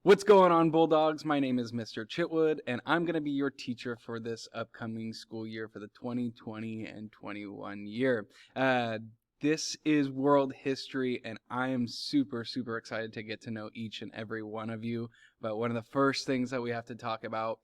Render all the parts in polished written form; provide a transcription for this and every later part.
What's going on, Bulldogs? My name is Mr. Chitwood, and I'm going to be your teacher for this upcoming school year for the 2020 and 21 year. This is world history, and I am super excited to get to know each and every one of you. But one of the first things that we have to talk about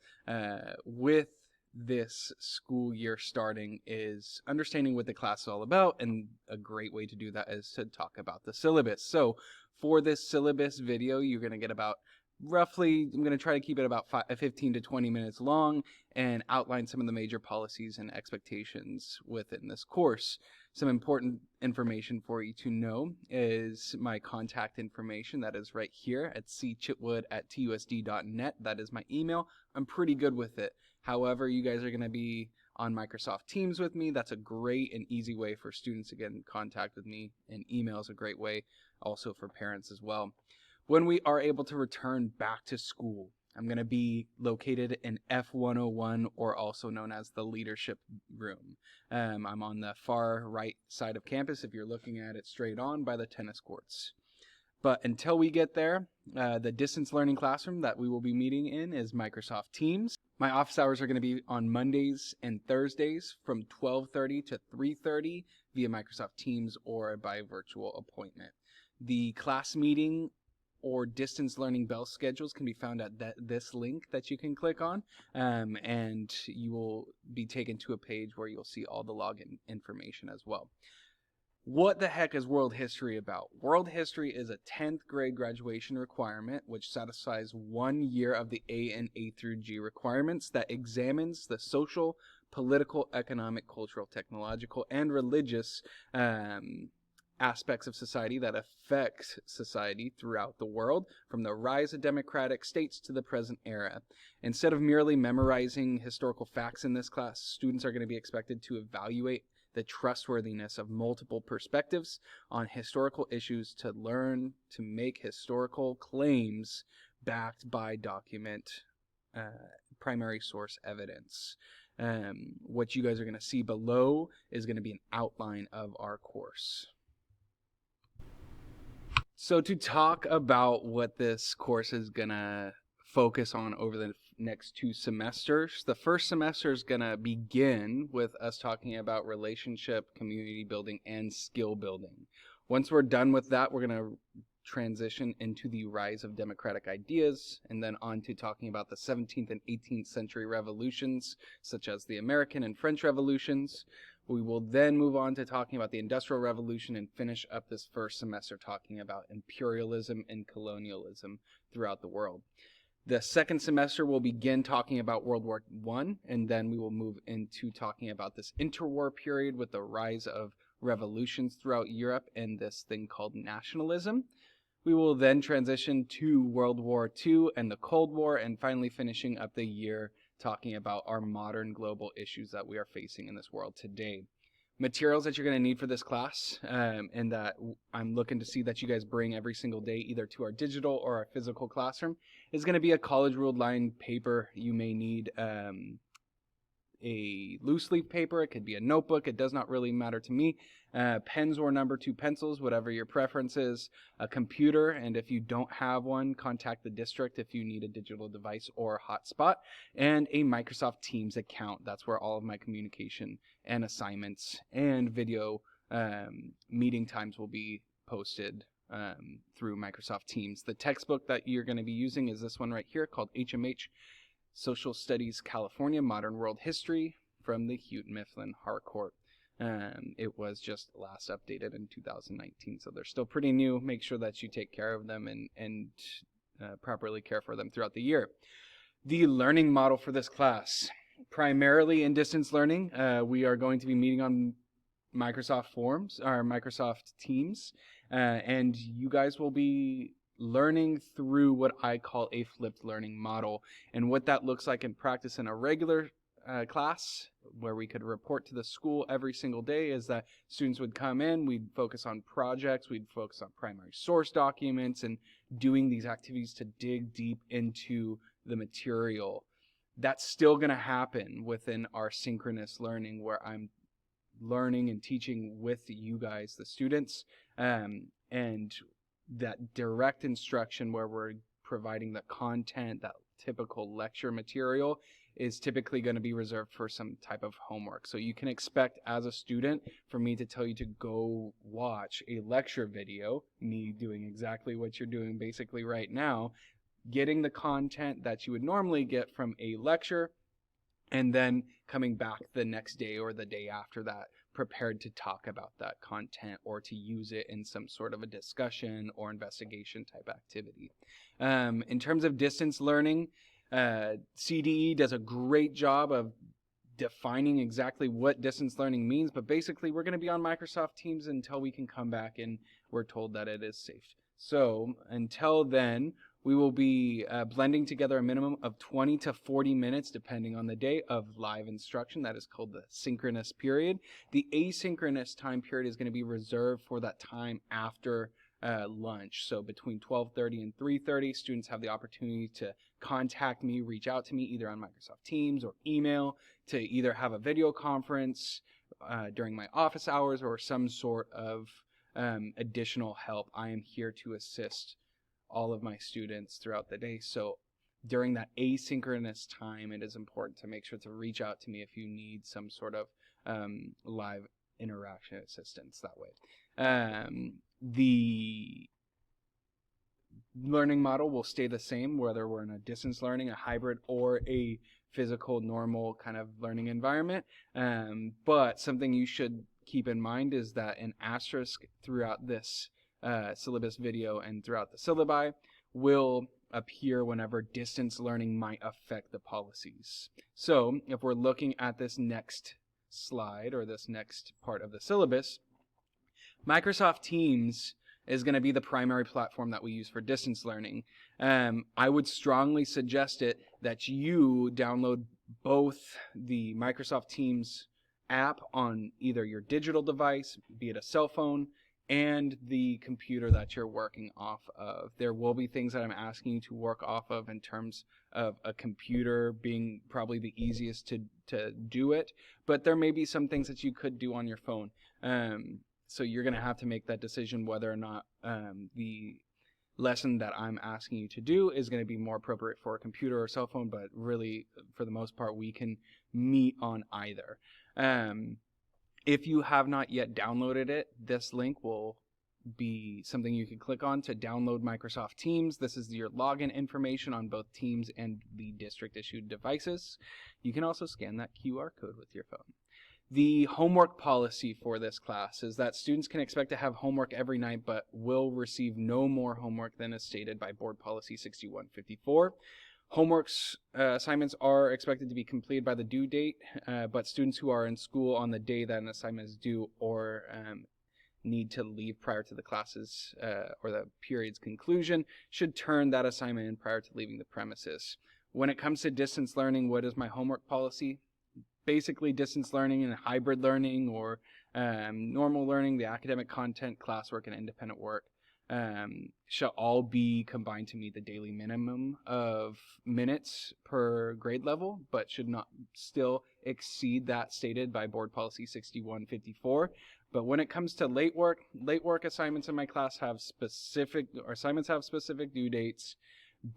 with this school year starting is understanding what the class is all about, and a great way to do that is to talk about the syllabus. So for this syllabus video, you're going to get about roughly, I'm going to try to keep it about 15 to 20 minutes long and outline some of the major policies and expectations within this course. Some important information for you to know is my contact information. That is right here at cchitwood@tusd.net. That is my email. I'm pretty good with it. However, you guys are going to be on Microsoft Teams with me. That's a great and easy way for students to get in contact with me, and email is a great way also for parents as well. When we are able to return back to school, I'm going to be located in F101, or also known as the leadership room. I'm on the far right side of campus if you're looking at it straight on by the tennis courts. But until we get there, the distance learning classroom that we will be meeting in is Microsoft Teams. My office hours are going to be on Mondays and Thursdays from 12:30 to 3:30 via Microsoft Teams or by virtual appointment. The class meeting or distance learning bell schedules can be found at this link that you can click on, and you will be taken to a page where you'll see all the login information as well. What the heck is world history about? World history is a 10th grade graduation requirement which satisfies 1 year of the A and A through G requirements that examines the social, political, economic, cultural, technological, and religious aspects of society that affect society throughout the world, from the rise of democratic states to the present era. Instead of merely memorizing historical facts in this class, students are going to be expected to evaluate the trustworthiness of multiple perspectives on historical issues to learn to make historical claims backed by primary source evidence. What you guys are going to see below is going to be an outline of our course. So to talk about what this course is going to focus on over the next 2 semesters, the first semester is going to begin with us talking about relationship, community building, and skill building. Once we're done with that, we're going to transition into the rise of democratic ideas, and then on to talking about the 17th and 18th century revolutions, such as the American and French revolutions. We will then move on to talking about the Industrial Revolution and finish up this first semester talking about imperialism and colonialism throughout the world. The second semester will begin talking about World War I, and then we will move into talking about this interwar period with the rise of revolutions throughout Europe and this thing called nationalism. We will then transition to World War II and the Cold War, and finally finishing up the year talking about our modern global issues that we are facing in this world today. Materials that you're going to need for this class, and that I'm looking to see that you guys bring every single day, either to our digital or our physical classroom, is going to be a college ruled line paper. You may need a loose leaf paper. It could be a notebook. It does not really matter to me. Pens or number 2 pencils, whatever your preference is. A computer, and if you don't have one, contact the district if you need a digital device or a hotspot. And a Microsoft Teams account. That's where all of my communication and assignments and video meeting times will be posted through Microsoft Teams. The textbook that you're going to be using is this one right here called HMH Social Studies California Modern World History from the Houghton Mifflin Harcourt. It was just last updated in 2019, so they're still pretty new. Make sure that you take care of them and properly care for them throughout the year. The learning model for this class, primarily in distance learning, we are going to be meeting on Microsoft Forms or Microsoft Teams, and you guys will be learning through what I call a flipped learning model. And what that looks like in practice in a regular class where we could report to the school every single day is that students would come in, we'd focus on projects, we'd focus on primary source documents and doing these activities to dig deep into the material. That's still going to happen within our synchronous learning, where I'm learning and teaching with you guys, the students, and that direct instruction where we're providing the content, that typical lecture material, is typically going to be reserved for some type of homework. So you can expect as a student for me to tell you to go watch a lecture video, me doing exactly what you're doing basically right now, getting the content that you would normally get from a lecture, and then coming back the next day or the day after that prepared to talk about that content or to use it in some sort of a discussion or investigation type activity. In terms of distance learning, CDE does a great job of defining exactly what distance learning means, but basically we're going to be on Microsoft Teams until we can come back and we're told that it is safe. So until then, we will be blending together a minimum of 20 to 40 minutes, depending on the day, of live instruction. That is called the synchronous period. The asynchronous time period is going to be reserved for that time after lunch. So between 12:30 and 3:30, students have the opportunity to contact me, reach out to me either on Microsoft Teams or email, to either have a video conference during my office hours or some sort of additional help. I am here to assist all of my students throughout the day. So during that asynchronous time, it is important to make sure to reach out to me if you need some sort of live interaction assistance that way. The learning model will stay the same, whether we're in a distance learning, a hybrid, or a physical, normal kind of learning environment. But something you should keep in mind is that an asterisk throughout this syllabus video and throughout the syllabi will appear whenever distance learning might affect the policies. So if we're looking at this next slide or this next part of the syllabus, Microsoft Teams is going to be the primary platform that we use for distance learning. I would strongly suggest that you download both the Microsoft Teams app on either your digital device, be it a cell phone, and the computer that you're working off of. There will be things that I'm asking you to work off of in terms of a computer being probably the easiest to do it, but there may be some things that you could do on your phone. So you're going to have to make that decision whether or not the lesson that I'm asking you to do is going to be more appropriate for a computer or cell phone, but really, for the most part, we can meet on either. If you have not yet downloaded it, this link will be something you can click on to download Microsoft Teams. This is your login information on both Teams and the district-issued devices. You can also scan that QR code with your phone. The homework policy for this class is that students can expect to have homework every night, but will receive no more homework than is stated by Board Policy 6154. Homeworks assignments are expected to be completed by the due date, but students who are in school on the day that an assignment is due or need to leave prior to the classes or the period's conclusion should turn that assignment in prior to leaving the premises. When it comes to distance learning, what is my homework policy? Basically, distance learning and hybrid learning or normal learning, the academic content, classwork, and independent work shall all be combined to meet the daily minimum of minutes per grade level, but should not still exceed that stated by Board Policy 6154. But when it comes to late work assignments in my class have specific due dates,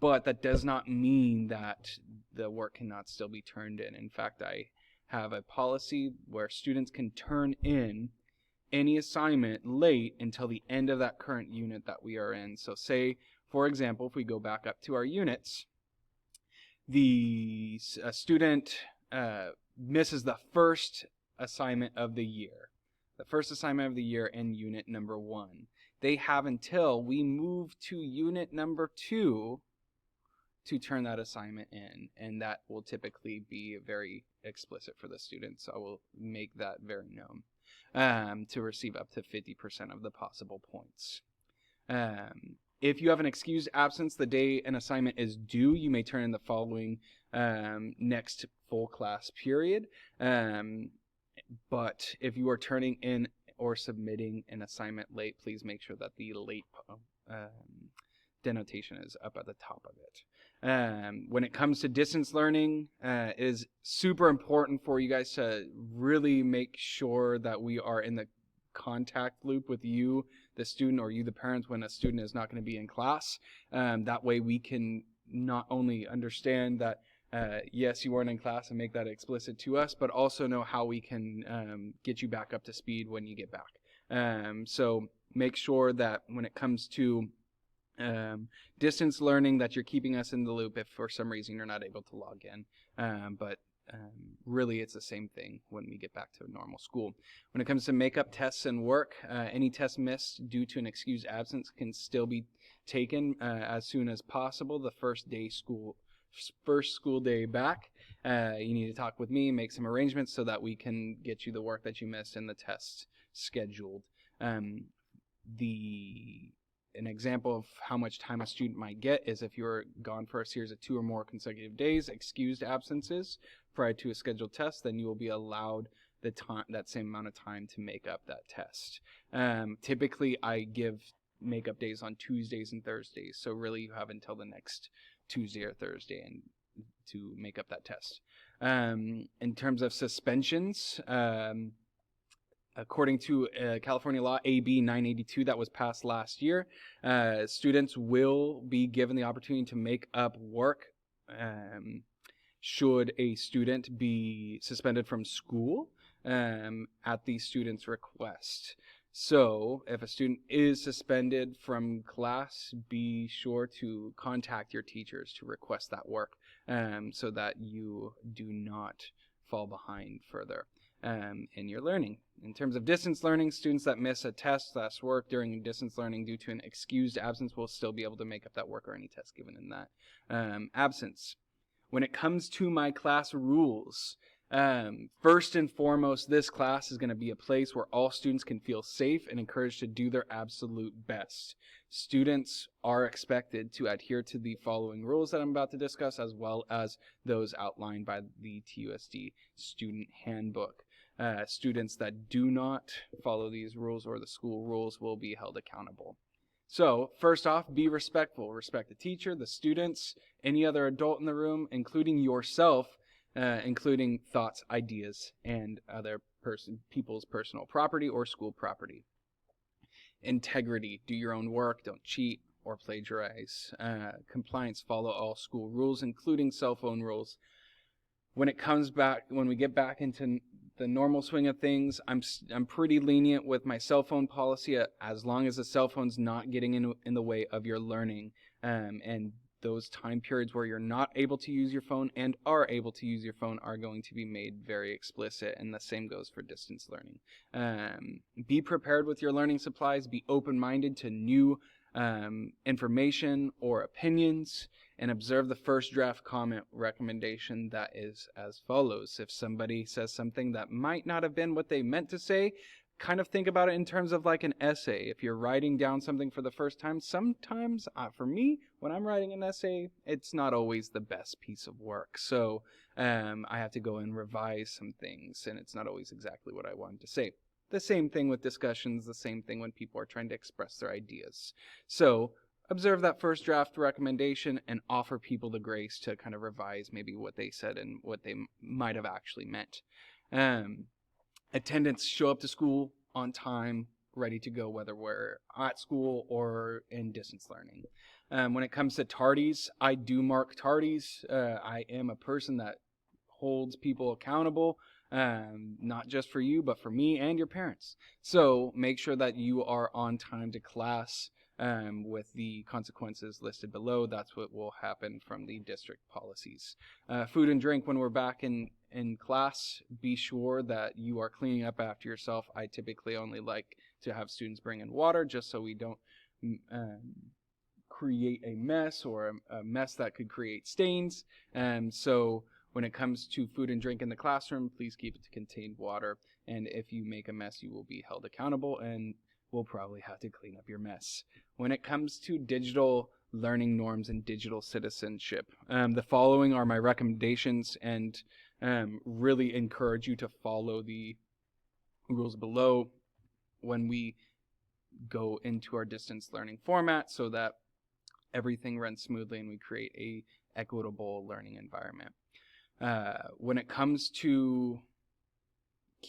but that does not mean that the work cannot still be turned in. In fact, I have a policy where students can turn in any assignment late until the end of that current unit that we are in. So say, for example, if we go back up to our units, the student misses the first assignment of the year. The first assignment of the year in unit number 1. They have until we move to unit number 2 to turn that assignment in, and that will typically be very explicit for the students. So I will make that very known to receive up to 50% of the possible points. If you have an excused absence the day an assignment is due, you may turn in the following next full class period. But if you are turning in or submitting an assignment late, please make sure that the late denotation is up at the top of it. When it comes to distance learning, it is super important for you guys to really make sure that we are in the contact loop with you, the student, or you, the parents, when a student is not going to be in class. That way we can not only understand that yes, you weren't in class and make that explicit to us, but also know how we can get you back up to speed when you get back. So make sure that when it comes to distance learning, that you're keeping us in the loop if for some reason you're not able to log in. But really it's the same thing when we get back to normal school. When it comes to makeup tests and work, any test missed due to an excused absence can still be taken as soon as possible the first school day back. You need to talk with me, make some arrangements so that we can get you the work that you missed and the test scheduled. An example of how much time a student might get is if you're gone for a series of 2 or more consecutive days, excused absences prior to a scheduled test, then you will be allowed that same amount of time to make up that test. Typically, I give makeup days on Tuesdays and Thursdays, so really you have until the next Tuesday or Thursday and to make up that test. In terms of suspensions, according to California law AB 982 that was passed last year, students will be given the opportunity to make up work should a student be suspended from school at the student's request. So if a student is suspended from class, be sure to contact your teachers to request that work so that you do not fall behind further in your learning. In terms of distance learning, students that miss a test / work during distance learning due to an excused absence will still be able to make up that work or any test given in that absence. When it comes to my class rules, first and foremost, this class is going to be a place where all students can feel safe and encouraged to do their absolute best. Students are expected to adhere to the following rules that I'm about to discuss, as well as those outlined by the TUSD Student Handbook. Students that do not follow these rules or the school rules will be held accountable. So, first off, be respectful. Respect the teacher, the students, any other adult in the room, including yourself, including thoughts, ideas, and other people's personal property or school property. Integrity. Do your own work. Don't cheat or plagiarize. Compliance. Follow all school rules, including cell phone rules. When we get back into the normal swing of things, I'm pretty lenient with my cell phone policy as long as the cell phone's not getting in the way of your learning. And those time periods where you're not able to use your phone and are able to use your phone are going to be made very explicit, and the same goes for distance learning. Be prepared with your learning supplies. Be open-minded to new information or opinions, and observe the first draft comment recommendation that is as follows. If somebody says something that might not have been what they meant to say, kind of think about it in terms of like an essay. If you're writing down something for the first time, sometimes, for me, when I'm writing an essay, it's not always the best piece of work. So I have to go and revise some things, and it's not always exactly what I wanted to say. The same thing with discussions, the same thing when people are trying to express their ideas. So observe that first draft recommendation and offer people the grace to kind of revise maybe what they said and what they might have actually meant. Attendance. Show up to school on time, ready to go, whether we're at school or in distance learning. When it comes to tardies, I do mark tardies. I am a person that holds people accountable, not just for you, but for me and your parents. So make sure that you are on time to class with the consequences listed below. That's what will happen from the district policies. Food and drink. When we're back in class, be sure that you are cleaning up after yourself. I typically only like to have students bring in water just so we don't create a mess or a mess that could create stains. So when it comes to food and drink in the classroom, please keep it to contained water. And if you make a mess, you will be held accountable and will probably have to clean up your mess. When it comes to digital learning norms and digital citizenship, the following are my recommendations, and really encourage you to follow the rules below when we go into our distance learning format so that everything runs smoothly and we create a equitable learning environment. When it comes to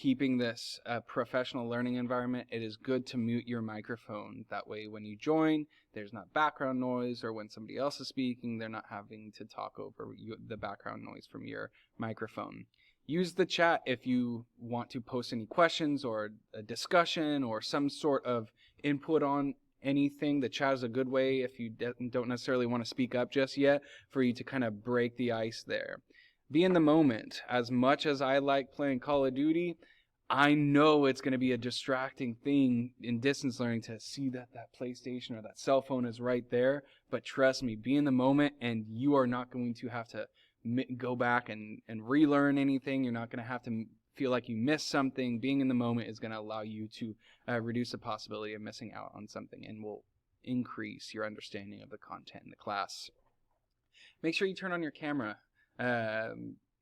keeping this a professional learning environment, it is good to mute your microphone. That way when you join, there's not background noise, or when somebody else is speaking, they're not having to talk over the background noise from your microphone. Use the chat if you want to post any questions or a discussion or some sort of input on anything. The chat is a good way, if you don't necessarily want to speak up just yet, for you to kind of break the ice there. Be in the moment. As much as I like playing Call of Duty, I know it's going to be a distracting thing in distance learning to see that PlayStation or that cell phone is right there. But trust me, be in the moment, and you are not going to have to go back and relearn anything. You're not going to have to feel like you missed something. Being in the moment is going to allow you to reduce the possibility of missing out on something, and will increase your understanding of the content in the class. Make sure you turn on your camera.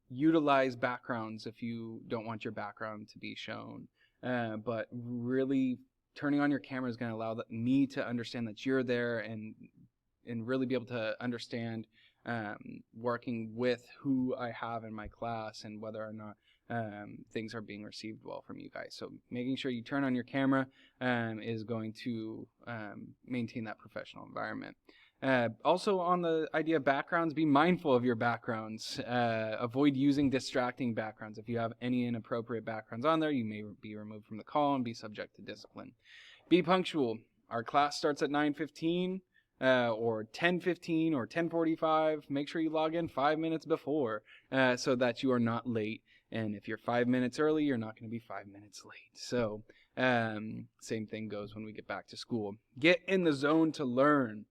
Utilize backgrounds if you don't want your background to be shown. But really turning on your camera is going to allow me to understand that you're there, and really be able to understand working with who I have in my class and whether or not things are being received well from you guys. So making sure you turn on your camera is going to maintain that professional environment. Also, on the idea of backgrounds, be mindful of your backgrounds. Avoid using distracting backgrounds. If you have any inappropriate backgrounds on there, you may be removed from the call and be subject to discipline. Be punctual. Our class starts at 9:15. Or 10:15 or 10:45. Make sure you log in 5 minutes before so that you are not late. And if you're 5 minutes early, you're not going to be 5 minutes late. So same thing goes when we get back to school. Get in the zone to learn.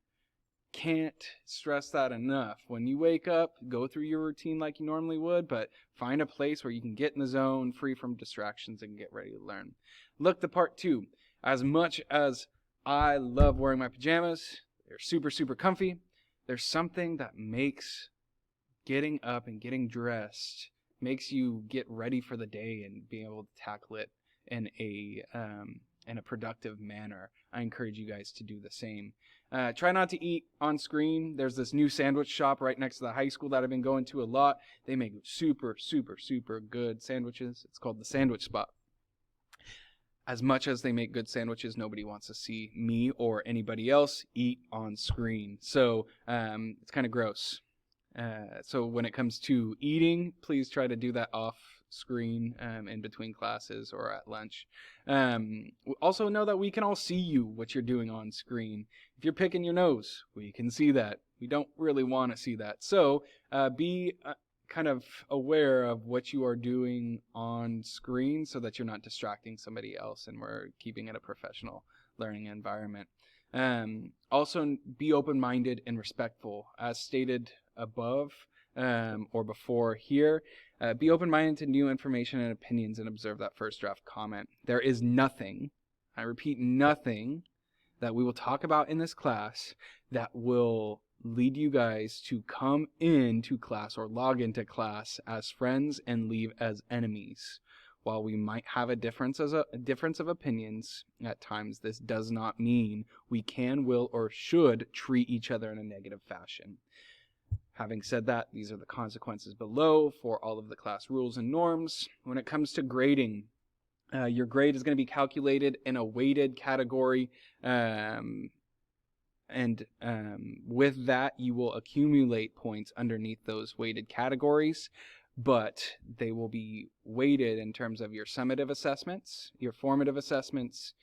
Can't stress that enough. When you wake up, go through your routine like you normally would, but find a place where you can get in the zone, free from distractions, and get ready to learn. Look the part too. As much as I love wearing my pajamas, they're super, super comfy, there's something that makes getting up and getting dressed, makes you get ready for the day and being able to tackle it in a productive manner. I encourage you guys to do the same. Try not to eat on screen. There's this new sandwich shop right next to the high school that I've been going to a lot. They make super, super, super good sandwiches. It's called the Sandwich Spot. As much as they make good sandwiches, nobody wants to see me or anybody else eat on screen. So it's kind of gross. So when it comes to eating, please try to do that off screen in between classes or at lunch. Also know that we can all see you, what you're doing on screen. If you're picking your nose, we can see that. We don't really want to see that. So be kind of aware of what you are doing on screen so that you're not distracting somebody else, and we're keeping it a professional learning environment. Also be open-minded and respectful. As stated above or before here, be open-minded to new information and opinions, and observe that first draft comment. There is nothing, I repeat, nothing that we will talk about in this class that will lead you guys to come into class or log into class as friends and leave as enemies. While we might have a difference of opinions at times, this does not mean we can, will, or should treat each other in a negative fashion. Having said that, these are the consequences below for all of the class rules and norms. When it comes to grading, your grade is going to be calculated in a weighted category, and with that, you will accumulate points underneath those weighted categories, but they will be weighted in terms of your summative assessments, your formative assessments,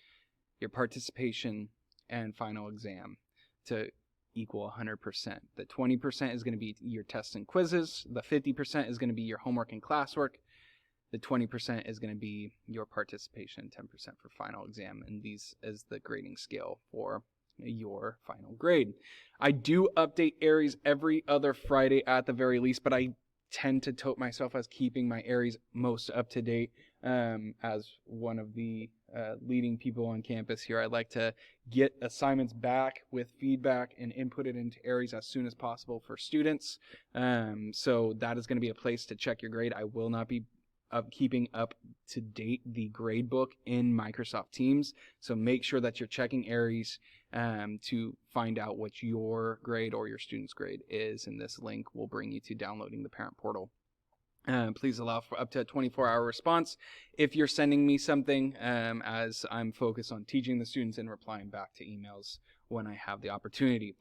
your participation, and final exam to equal 100%. The 20% is going to be your tests and quizzes. The 50% is going to be your homework and classwork. The 20% is going to be your participation, 10% for final exam, and these is the grading scale for your final grade. I do update Aries every other Friday at the very least, but I tend to tote myself as keeping my Aries most up to date. As one of the leading people on campus here, I like to get assignments back with feedback and input it into Aries as soon as possible for students. So that is going to be a place to check your grade. I will not be keeping up to date the grade book in Microsoft Teams, so make sure that you're checking Aries to find out what your grade or your student's grade is, and this link will bring you to downloading the parent portal. Please allow for up to a 24-hour response if you're sending me something, as I'm focused on teaching the students and replying back to emails when I have the opportunity.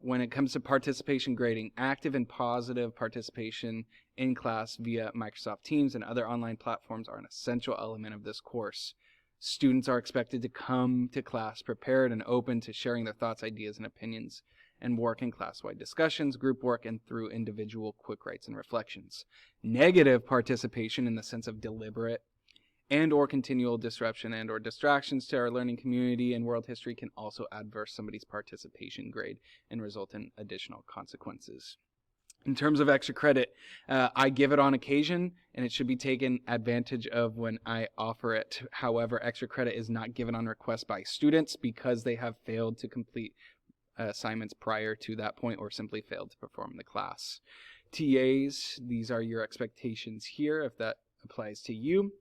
When it comes to participation grading, active and positive participation in class via Microsoft Teams and other online platforms are an essential element of this course. Students are expected to come to class prepared and open to sharing their thoughts, ideas, and opinions, and work in class-wide discussions, group work, and through individual quick writes and reflections. Negative participation in the sense of deliberate and or continual disruption and or distractions to our learning community and world history can also adverse somebody's participation grade and result in additional consequences. In terms of extra credit, I give it on occasion, and it should be taken advantage of when I offer it. However, extra credit is not given on request by students because they have failed to complete assignments prior to that point or simply failed to perform the class. TAs, these are your expectations here if that applies to you.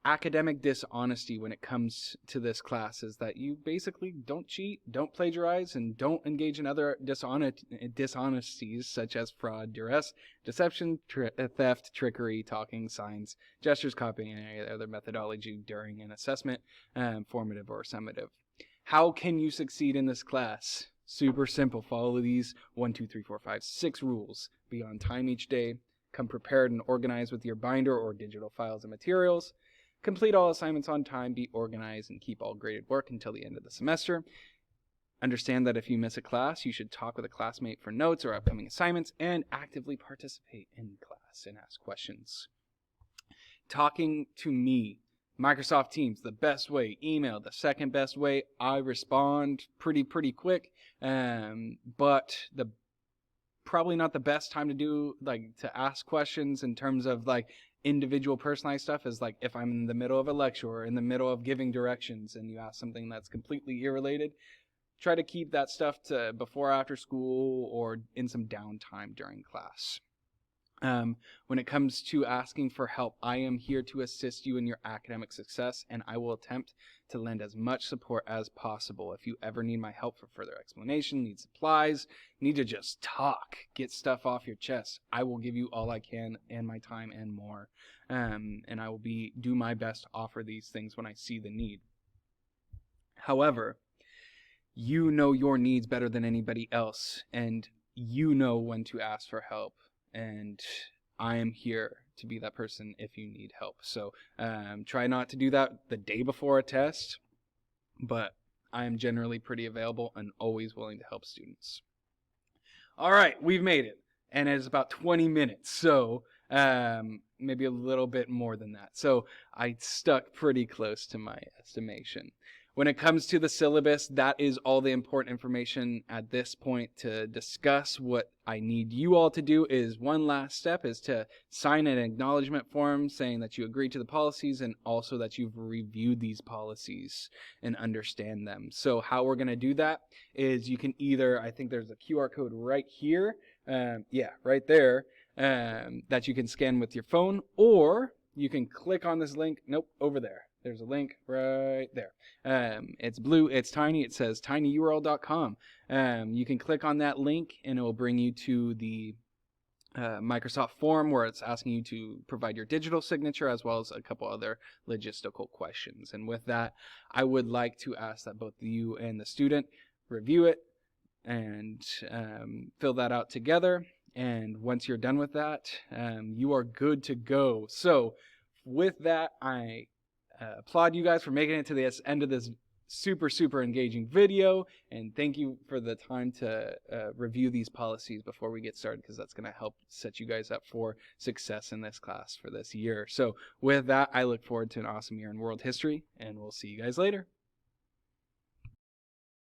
Academic dishonesty when it comes to this class is that you basically don't cheat, don't plagiarize, and don't engage in other dishonesties such as fraud, duress, deception, theft, trickery, talking, signs, gestures, copying, and any other methodology during an assessment, formative or summative. How can you succeed in this class? Super simple. Follow these 1, 2, 3, 4, 5, 6 rules. Be on time each day. Come prepared and organized with your binder or digital files and materials. Complete all assignments on time. Be organized and keep all graded work until the end of the semester. Understand that if you miss a class, you should talk with a classmate for notes or upcoming assignments and actively participate in class and ask questions. Talking to me. Microsoft Teams, the best way. Email, the second best way. I respond pretty quick, but probably not the best time to do, to ask questions in terms of individual personalized stuff is if I'm in the middle of a lecture or in the middle of giving directions and you ask something that's completely irrelated. Try to keep that stuff to before or after school or in some downtime during class. When it comes to asking for help, I am here to assist you in your academic success, and I will attempt to lend as much support as possible. If you ever need my help for further explanation, need supplies, need to just talk, get stuff off your chest, I will give you all I can and my time and more. And I will do my best to offer these things when I see the need. However, you know your needs better than anybody else, and you know when to ask for help. And I am here to be that person if you need help. So try not to do that the day before a test, but I am generally pretty available and always willing to help students. All right, we've made it, and it's about 20 minutes, so maybe a little bit more than that. So I stuck pretty close to my estimation. When it comes to the syllabus, that is all the important information at this point to discuss. What I need you all to do is one last step is to sign an acknowledgement form saying that you agree to the policies and also that you've reviewed these policies and understand them. So how we're going to do that is you can either, I think there's a QR code right here, right there, that you can scan with your phone, or you can click on this link, over there. There's a link right there. It's blue, it's tiny, it says tinyurl.com. You can click on that link and it will bring you to the Microsoft Form where it's asking you to provide your digital signature as well as a couple other logistical questions. And with that, I would like to ask that both you and the student review it and fill that out together. And once you're done with that, you are good to go. So with that, I applaud you guys for making it to the end of this super engaging video, and thank you for the time to review these policies before we get started, because that's going to help set you guys up for success in this class for this year. So with that, I look forward to an awesome year in world history, and we'll see you guys later.